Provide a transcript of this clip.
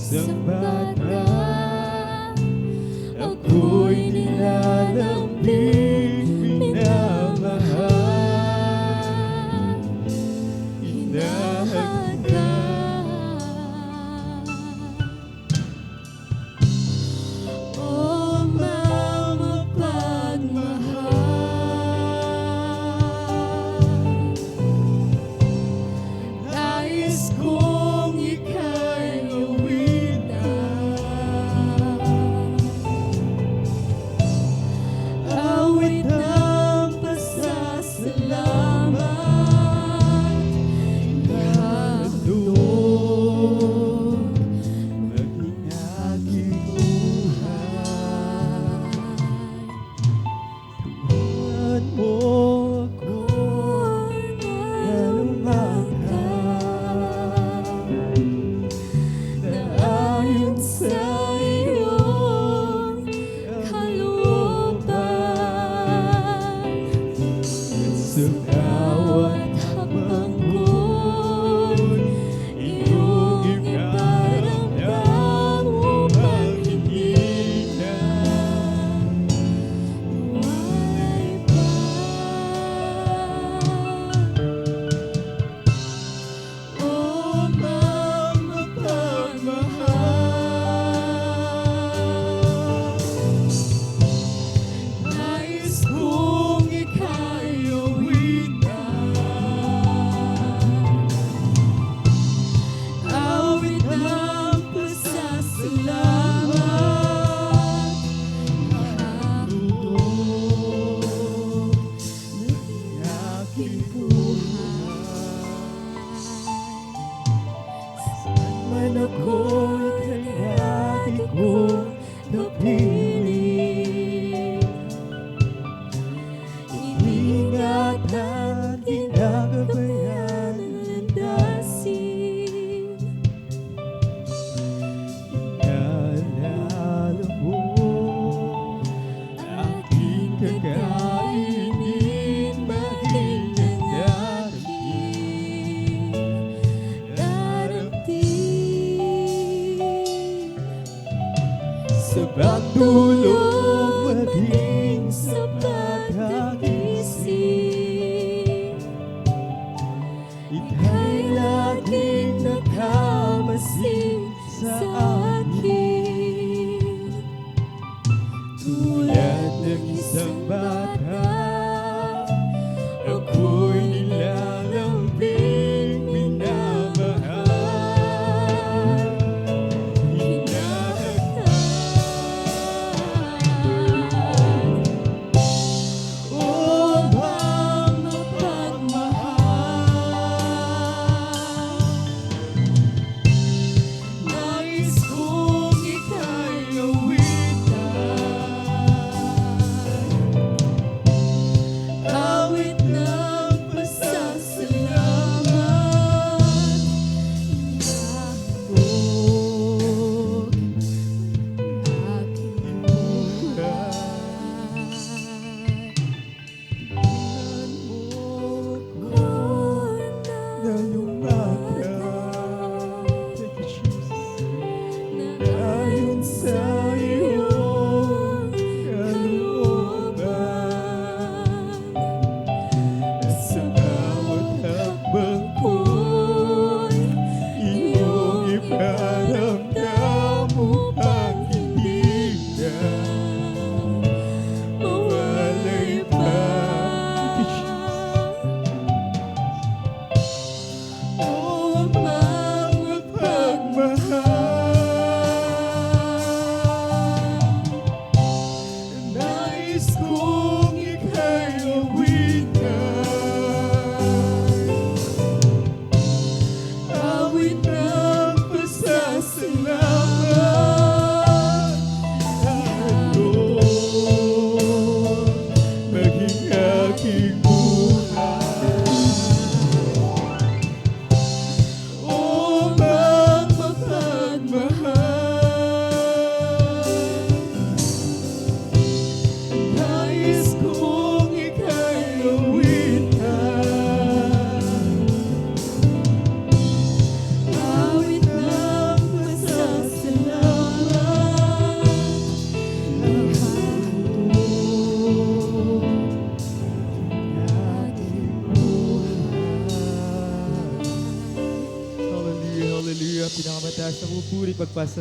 isang bata, ako'y nilalambing, minamahal, hinahanap. O Mama pagmahal, nais kong ika'y awitan, awit ng pasasalamat, ihahandog maging aking buhay. Tuhan mo ako na lumakad na ayon sa iyong kalooban, sa bawat hakbang ko'y iyong iparamdam upang hindi na walay pa. O Mama pagmahal, nais kong ika'y awitan, awit ng pasasalamat, ihahandog ng aking buhay. Saan man ako'y kaya kong napiling, iningatan, ginagabayan, landasin. Inaalala mo aking kakainin, maging ng darating. Sa pagtulog, maging sa pagkagising, ika'y laging nakamasid sa akin. Tulad ng isang bata, ako'y nilalambing, minamahal, hinahanap. O Mama pagmahal, nais Taas ang pupuri, pagpasa